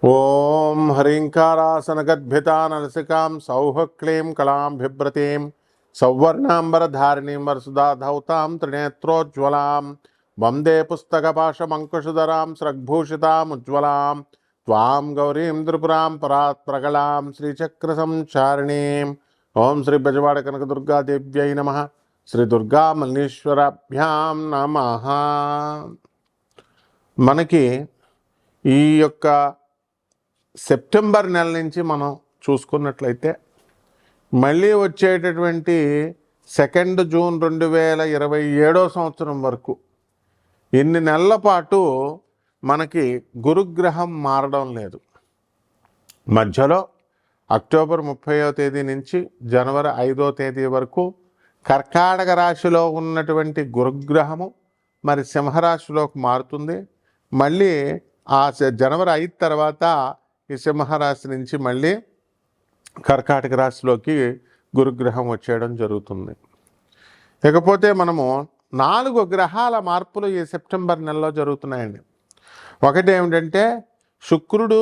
ఓం హ్రీంకారాసనగద్భితా నలసికాం సౌః క్లీం కళాం బిభ్రతీం సౌవర్ణాంబరధారిణీం వరసుధాధౌతాం త్రినేత్రోజ్వలాం వందే పుస్తకపాశమంకుశధరాం స్రగ్భూషితాముజ్వలాం త్వాం గౌరీం త్రిపురాం పరాత్ ప్రగళాం శ్రీచక్రసంచారిణీం. ఓం శ్రీ బెజవాడ కనకదుర్గాదేవ్యై నమః. శ్రీ దుర్గామల్లీశ్వరాభ్యాం నమః. మనకి ఈ యొక్క సెప్టెంబర్ నెల నుంచి మనం చూసుకున్నట్లయితే మళ్ళీ వచ్చేటటువంటి 2 జూన్ 2027 సంవత్సరం వరకు ఇన్ని నెలల పాటు మనకి గురుగ్రహం మారడం లేదు. మధ్యలో అక్టోబర్ 30వ తేదీ నుంచి జనవరి 5వ తేదీ వరకు కర్కాటక రాశిలో ఉన్నటువంటి గురుగ్రహము మరి సింహరాశిలోకి మారుతుంది. మళ్ళీ ఆ జనవరి 5 తర్వాత ఈ సింహరాశి నుంచి మళ్ళీ కర్కాటక రాశిలోకి గురుగ్రహం వచ్చేయడం జరుగుతుంది. ఇకపోతే మనము 4 గ్రహాల మార్పులు ఈ సెప్టెంబర్ నెలలో జరుగుతున్నాయండి. ఒకటి ఏమిటంటే శుక్రుడు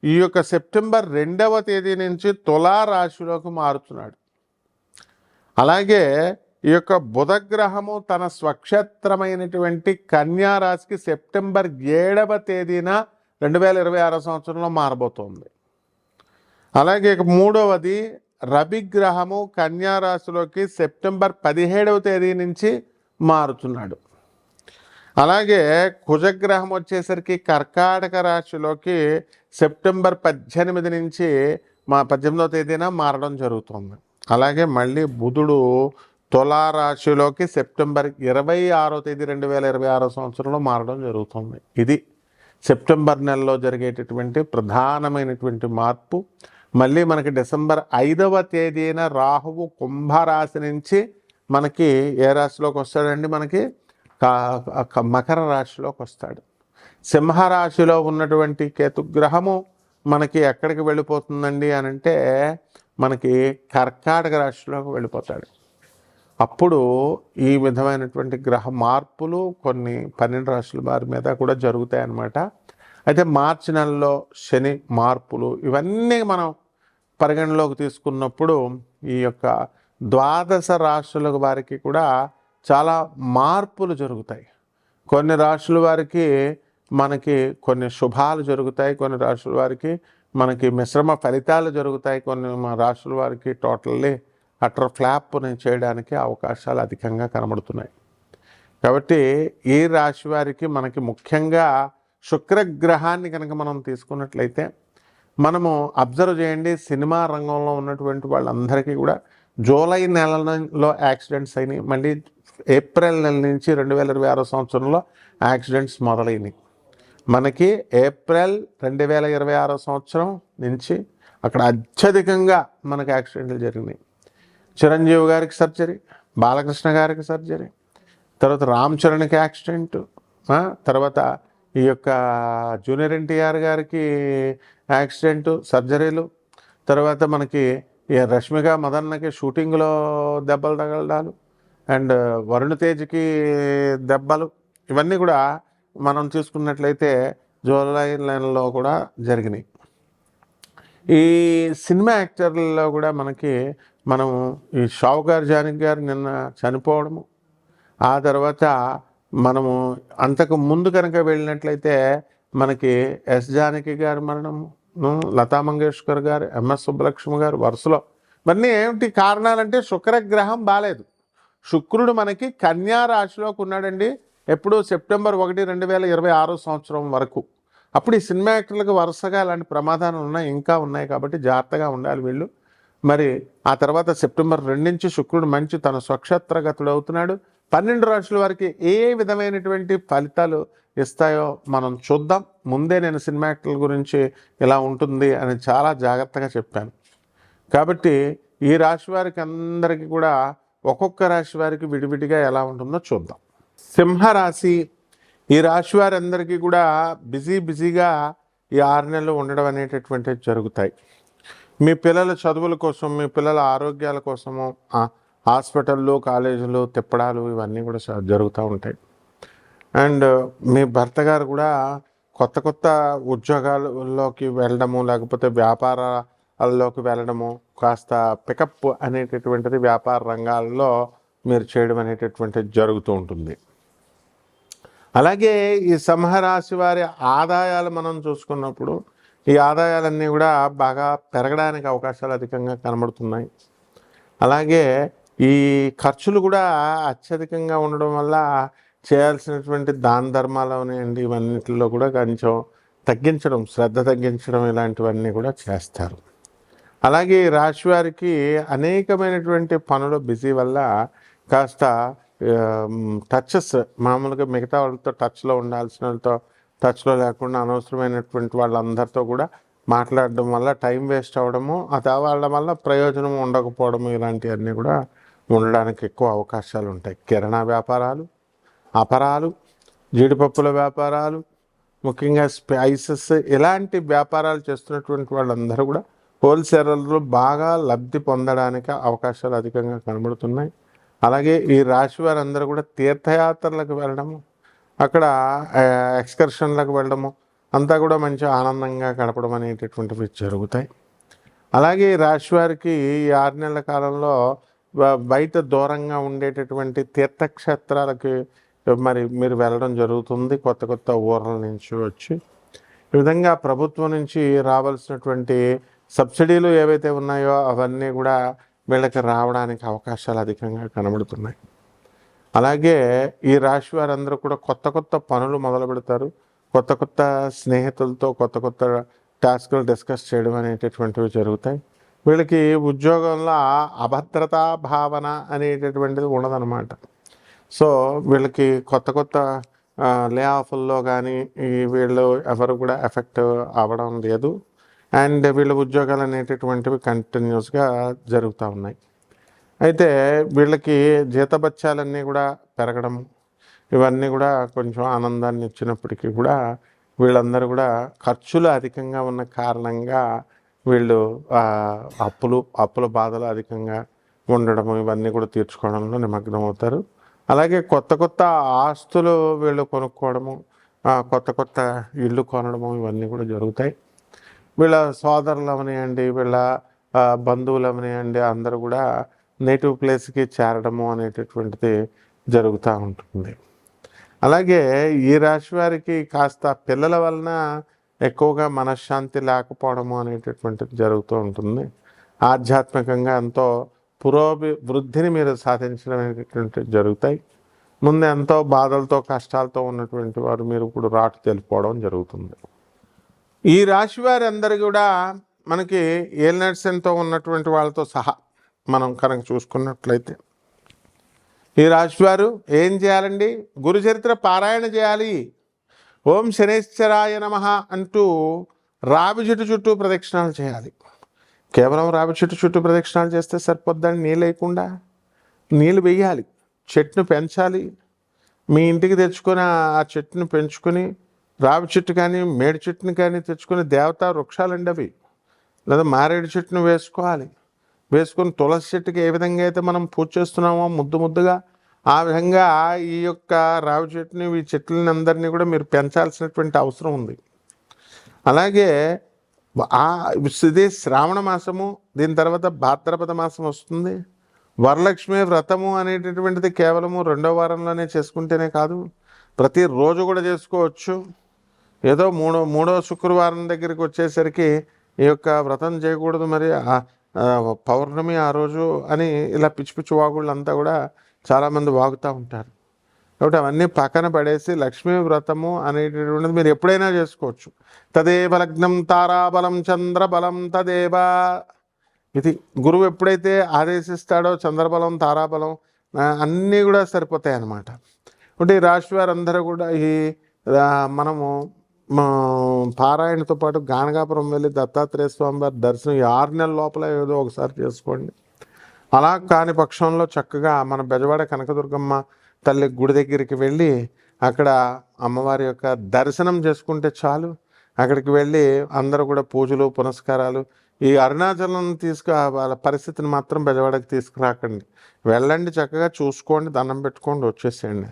ఈ యొక్క సెప్టెంబర్ 2వ తేదీ నుంచి తులారాశిలోకి మారుతున్నాడు. అలాగే ఈ యొక్క బుధగ్రహము తన స్వక్షేత్రమైనటువంటి కన్యారాశికి సెప్టెంబర్ 7వ తేదీన 2026 సంవత్సరంలో మారబోతోంది. అలాగే మూడవది రవిగ్రహము కన్యారాశిలోకి సెప్టెంబర్ 17వ తేదీ నుంచి మారుతున్నాడు. అలాగే కుజగ్రహం వచ్చేసరికి కర్కాటక రాశిలోకి సెప్టెంబర్ 18 నుంచి 18వ తేదీన మారడం జరుగుతుంది. అలాగే మళ్ళీ బుధుడు తులారాశిలోకి సెప్టెంబర్ 26వ తేదీ 2026 సంవత్సరంలో మారడం జరుగుతుంది. ఇది సెప్టెంబర్ నెలలో జరిగేటటువంటి ప్రధానమైనటువంటి మార్పు. మళ్ళీ మనకి డిసెంబర్ 5వ తేదీన రాహువు కుంభరాశి నుంచి మనకి ఏ రాశిలోకి వస్తాడండి? మనకి మకర రాశిలోకి వస్తాడు. సింహరాశిలో ఉన్నటువంటి కేతుగ్రహము మనకి ఎక్కడికి వెళ్ళిపోతుందండి అని అంటే మనకి కర్కాటక రాశిలోకి వెళ్ళిపోతాడు. అప్పుడు ఈ విధమైనటువంటి గ్రహ మార్పులు కొన్ని 12 రాశుల వారి మీద కూడా జరుగుతాయి అన్నమాట. అయితే మార్చి నెలలో శని మార్పులు ఇవన్నీ మనం పరిగణలోకి తీసుకున్నప్పుడు ఈ యొక్క 12 రాశుల వారికి కూడా చాలా మార్పులు జరుగుతాయి. కొన్ని రాశుల వారికి మనకి కొన్ని శుభాలు జరుగుతాయి, కొన్ని రాశుల వారికి మనకి మిశ్రమ ఫలితాలు జరుగుతాయి, కొన్ని రాశుల వారికి టోటల్లీ అటర్ ఫ్లాప్ని చేయడానికి అవకాశాలు అధికంగా కనబడుతున్నాయి. కాబట్టి ఈ రాశి వారికి మనకి ముఖ్యంగా శుక్రగ్రహాన్ని కనుక మనం తీసుకున్నట్లయితే మనము అబ్జర్వ్ చేయండి, సినిమా రంగంలో ఉన్నటువంటి వాళ్ళందరికీ కూడా జూలై నెలలో యాక్సిడెంట్స్ అయినాయి. మళ్ళీ ఏప్రిల్ నెల నుంచి 2026 సంవత్సరంలో యాక్సిడెంట్స్ మొదలైనవి. మనకి ఏప్రిల్ 2026 సంవత్సరం నుంచి అక్కడ అత్యధికంగా మనకి యాక్సిడెంట్లు జరిగినాయి. చిరంజీవి గారికి సర్జరీ, బాలకృష్ణ గారికి సర్జరీ, తర్వాత రామ్ చరణ్కి యాక్సిడెంట్, తర్వాత ఈ యొక్క జూనియర్ ఎన్టీఆర్ గారికి యాక్సిడెంటు సర్జరీలు, తర్వాత మనకి రష్మిక మదన్నకి షూటింగ్లో దెబ్బలు తగలడాలు, అండ్ వరుణ్ తేజ్కి దెబ్బలు, ఇవన్నీ కూడా మనం చూసుకున్నట్లయితే జూలై నెలలో కూడా జరిగినాయి. ఈ సినిమా యాక్టర్లలో కూడా మనకి మనం ఈ షావుకార్ జానకి గారు నిన్న చనిపోవడము, ఆ తర్వాత మనము అంతకు ముందు కనుక వెళ్ళినట్లయితే మనకి ఎస్ జానకి గారి మరణము, లతా మంగేష్కర్ గారు, ఎంఎస్ సుబ్బలక్ష్మి గారు, వరుసలో ఇవన్నీ ఏమిటి కారణాలంటే శుక్రగ్రహం బాలేదు. శుక్రుడు మనకి కన్యా రాశిలోకి ఉన్నాడండి. ఎప్పుడు సెప్టెంబర్ 1, 2026 సంవత్సరం వరకు. అప్పుడు ఈ సినిమా యాక్టర్లకు వరుసగా అలాంటి ప్రమాదాలు ఇంకా ఉన్నాయి కాబట్టి జాగ్రత్తగా ఉండాలి వీళ్ళు. మరి ఆ తర్వాత సెప్టెంబర్ 2 నుంచి శుక్రుడు మంచి తన స్వక్షేత్రగతుడు అవుతున్నాడు. 12 రాశుల వారికి ఏ విధమైనటువంటి ఫలితాలు ఇస్తాయో మనం చూద్దాం. ముందే నేను సినిమా యాక్టర్ల గురించి ఇలా ఉంటుంది అని చాలా జాగ్రత్తగా చెప్పాను. కాబట్టి ఈ రాశి వారికి అందరికీ కూడా ఒక్కొక్క రాశి వారికి విడివిడిగా ఎలా ఉంటుందో చూద్దాం. సింహరాశి, ఈ రాశి వారందరికీ కూడా బిజీగా ఈ 6 నెలలు ఉండడం అనేటటువంటివి జరుగుతాయి. మీ పిల్లల చదువుల కోసం, మీ పిల్లల ఆరోగ్యాల కోసము హాస్పిటళ్ళు, కాలేజీలు తిప్పడాలు ఇవన్నీ కూడా జరుగుతూ ఉంటాయి. అండ్ మీ భర్త గారు కూడా కొత్త కొత్త ఉద్యోగాల్లోకి వెళ్ళడము, లేకపోతే వ్యాపారాల్లోకి వెళ్ళడము, కాస్త పికప్ అనేటటువంటిది వ్యాపార రంగాల్లో మీరు చేయడం అనేటటువంటిది జరుగుతూ ఉంటుంది. అలాగే ఈ సింహరాశి వారి ఆదాయాలు మనం చూసుకున్నప్పుడు ఈ ఆదాయాలన్నీ కూడా బాగా పెరగడానికి అవకాశాలు అధికంగా కనబడుతున్నాయి. అలాగే ఈ ఖర్చులు కూడా అత్యధికంగా ఉండడం వల్ల చేయాల్సినటువంటి దాన ధర్మాలు అనేయండి, ఇవన్నిటిలో కూడా కొంచెం తగ్గించడం, శ్రద్ధ తగ్గించడం ఇలాంటివన్నీ కూడా చేస్తారు. అలాగే రాశి వారికి అనేకమైనటువంటి పనుల బిజీ వల్ల కాస్త టచెస్, మామూలుగా మిగతా వాళ్ళతో టచ్లో ఉండాల్సిన వాళ్ళతో టచ్లో లేకుండా అనవసరమైనటువంటి వాళ్ళందరితో కూడా మాట్లాడడం వల్ల టైం వేస్ట్ అవ్వడము, వాళ్ళ వల్ల ప్రయోజనం ఉండకపోవడము, ఇలాంటివన్నీ కూడా ఉండడానికి ఎక్కువ అవకాశాలు ఉంటాయి. కిరాణా వ్యాపారాలు, అపరాలు, జీడిపప్పుల వ్యాపారాలు, ముఖ్యంగా స్పైసెస్, ఇలాంటి వ్యాపారాలు చేస్తున్నటువంటి వాళ్ళందరూ కూడా హోల్సేలర్లు బాగా లబ్ధి పొందడానికి అవకాశాలు అధికంగా కనబడుతున్నాయి. అలాగే ఈ రాశి వారందరూ కూడా తీర్థయాత్రలకు వెళ్ళడము, అక్కడ ఎక్స్కర్షన్లకు వెళ్ళడము అంతా కూడా మంచి ఆనందంగా గడపడం అనేటటువంటివి జరుగుతాయి. అలాగే ఈ రాశి వారికి ఈ 6 నెలల కాలంలో బయట దూరంగా ఉండేటటువంటి తీర్థక్షేత్రాలకి మరి మీరు వెళ్ళడం జరుగుతుంది, కొత్త కొత్త ఊర్ల నుంచి వచ్చి. ఈ విధంగా ప్రభుత్వం నుంచి రావాల్సినటువంటి సబ్సిడీలు ఏవైతే ఉన్నాయో అవన్నీ కూడా వీళ్ళకి రావడానికి అవకాశాలు అధికంగా కనబడుతున్నాయి. అలాగే ఈ రాశి వారందరూ కూడా కొత్త కొత్త పనులు మొదలు పెడతారు. కొత్త కొత్త స్నేహితులతో కొత్త కొత్త టాస్కులు డిస్కస్ చేయడం అనేటటువంటివి జరుగుతాయి. వీళ్ళకి ఉద్యోగంలో అభద్రతా భావన అనేటటువంటిది ఉండదన్నమాట. సో వీళ్ళకి కొత్త కొత్త లే ఆఫ్ల్లో కానీ వీళ్ళు ఎవరు కూడా ఎఫెక్ట్ అవ్వడం లేదు. అండ్ వీళ్ళ ఉద్యోగాలు అనేటటువంటివి కంటిన్యూస్గా జరుగుతూ ఉన్నాయి. అయితే వీళ్ళకి జీతభత్యాలన్నీ కూడా పెరగడం, ఇవన్నీ కూడా కొంచెం ఆనందాన్ని ఇచ్చినప్పటికీ కూడా వీళ్ళందరూ కూడా ఖర్చులు అధికంగా ఉన్న కారణంగా వీళ్ళు అప్పుల బాధలు అధికంగా ఉండడము, ఇవన్నీ కూడా తీర్చుకోవడంలో నిమగ్నం అవుతారు. అలాగే కొత్త కొత్త ఆస్తులు వీళ్ళు కొనుక్కోవడము, కొత్త కొత్త ఇళ్ళు కొనడము, ఇవన్నీ కూడా జరుగుతాయి. వీళ్ళ సోదరులు అవనియండి, వీళ్ళ బంధువులు అవనియండి, అందరూ కూడా నేటివ్ ప్లేస్కి చేరడము అనేటటువంటిది జరుగుతూ ఉంటుంది. అలాగే ఈ రాశి వారికి కాస్త పిల్లల వలన ఎక్కువగా మనశ్శాంతి లేకపోవడము అనేటటువంటిది జరుగుతూ ఉంటుంది. ఆధ్యాత్మికంగా ఎంతో వృద్ధిని మీరు సాధించడం అనేటటువంటివి జరుగుతాయి. ముందు ఎంతో బాధలతో కష్టాలతో ఉన్నటువంటి వారు మీరు ఇప్పుడు రాటు తెలిపోవడం జరుగుతుంది. ఈ రాశి వారి అందరూ కూడా మనకి ఏలినాటి ఉన్నటువంటి వాళ్ళతో సహా మనం కనుక చూసుకున్నట్లయితే ఈ రాశివారు ఏం చేయాలండి? గురుచరిత్ర పారాయణ చేయాలి. ఓం శనేశ్వరాయ నమః అంటూ రావి చెట్టు చుట్టూ ప్రదక్షిణాలు చేయాలి. కేవలం రావి చెట్టు చుట్టూ ప్రదక్షిణాలు చేస్తే సరిపోద్దని నీళ్ళు వేయకుండా నీళ్ళు వేయాలి, చెట్టును పెంచాలి. మీ ఇంటికి తెచ్చుకొని ఆ చెట్టును పెంచుకొని రావి చెట్టు కానీ మేడి చెట్టును కానీ తెచ్చుకొని దేవతా వృక్షాలండి అవి, లేదా మారేడు చెట్టును వేసుకొని తులసి చెట్టుకి ఏ విధంగా అయితే మనం పూజ చేస్తున్నామో ముద్దుగా ఆ విధంగా ఈ యొక్క రావి చెట్టుని, ఈ చెట్లని అందరినీ కూడా మీరు పెంచాల్సినటువంటి అవసరం ఉంది. అలాగే ఇది శ్రావణ మాసము, దీని తర్వాత భాద్రపద మాసం వస్తుంది. వరలక్ష్మి వ్రతము అనేటటువంటిది కేవలము 2వ వారంలోనే చేసుకుంటేనే కాదు, ప్రతిరోజు కూడా చేసుకోవచ్చు. ఏదో మూడో శుక్రవారం దగ్గరికి వచ్చేసరికి ఈ యొక్క వ్రతం చేయకూడదు, మరి పౌర్ణమి ఆ రోజు అని ఇలా పిచ్చి పిచ్చి వాగుళ్ళంతా కూడా చాలామంది వాగుతూ ఉంటారు. కాబట్టి అవన్నీ పక్కన పడేసి లక్ష్మీ వ్రతము అనేటటువంటిది మీరు ఎప్పుడైనా చేసుకోవచ్చు. తదేవ లగ్నం తారాబలం చంద్రబలం తదేవ, ఇది గురువు ఎప్పుడైతే ఆదేశిస్తాడో చంద్రబలం తారాబలం అన్నీ కూడా సరిపోతాయి అన్నమాట. అంటే ఈ రాశి వారందరూ కూడా ఈ మనము పారాయణతో పాటు గానగాపురం వెళ్ళి దత్తాత్రేయ స్వామి వారి దర్శనం 6 నెలల లోపల ఏదో ఒకసారి చేసుకోండి. అలా కాని పక్షంలో చక్కగా మన బెజవాడ కనకదుర్గమ్మ తల్లి గుడి దగ్గరికి వెళ్ళి అక్కడ అమ్మవారి యొక్క దర్శనం చేసుకుంటే చాలు. అక్కడికి వెళ్ళి అందరూ కూడా పూజలు పునస్కారాలు, ఈ అరుణాచలం వాళ్ళ పరిస్థితిని మాత్రం బెజవాడకి తీసుకురాకండి. వెళ్ళండి, చక్కగా చూసుకోండి, దండం పెట్టుకోండి, వచ్చేసేయండి.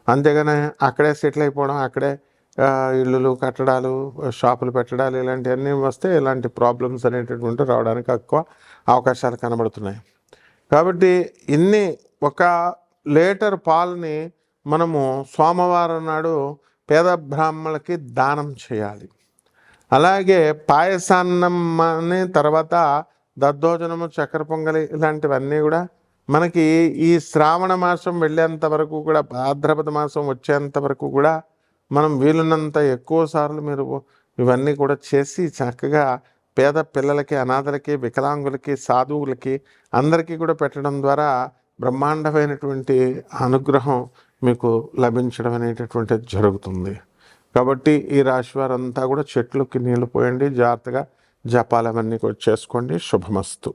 అంతేగాని అక్కడే సెటిల్ అయిపోవడం, అక్కడే ఇళ్ళు కట్టడాలు, షాపులు పెట్టడాలు ఇలాంటివన్నీ వస్తే ఇలాంటి ప్రాబ్లమ్స్ అనేటటువంటి రావడానికి ఎక్కువ అవకాశాలు కనబడుతున్నాయి. కాబట్టి ఒక లీటర్ పాలని మనము సోమవారం నాడు పేద బ్రాహ్మణులకి దానం చేయాలి. అలాగే పాయసాన్నం అని, తర్వాత దద్దోజనము, చక్కెర పొంగలి ఇలాంటివన్నీ కూడా మనకి ఈ శ్రావణ మాసం వెళ్ళేంత వరకు కూడా, భాద్రపద మాసం వచ్చేంత వరకు కూడా మనం వీలున్నంత ఎక్కువ సార్లు మీరు ఇవన్నీ కూడా చేసి చక్కగా పేద పిల్లలకి, అనాథలకి, వికలాంగులకి, సాధువులకి అందరికీ కూడా పెట్టడం ద్వారా బ్రహ్మాండమైనటువంటి అనుగ్రహం మీకు లభించడం అనేటటువంటిది జరుగుతుంది. కాబట్టి ఈ రాశి వారంతా కూడా చెట్లకి నీళ్ళు పోయండి, జాగ్రత్తగా జపాలవన్నీ కూడా చేసుకోండి. శుభమస్తు.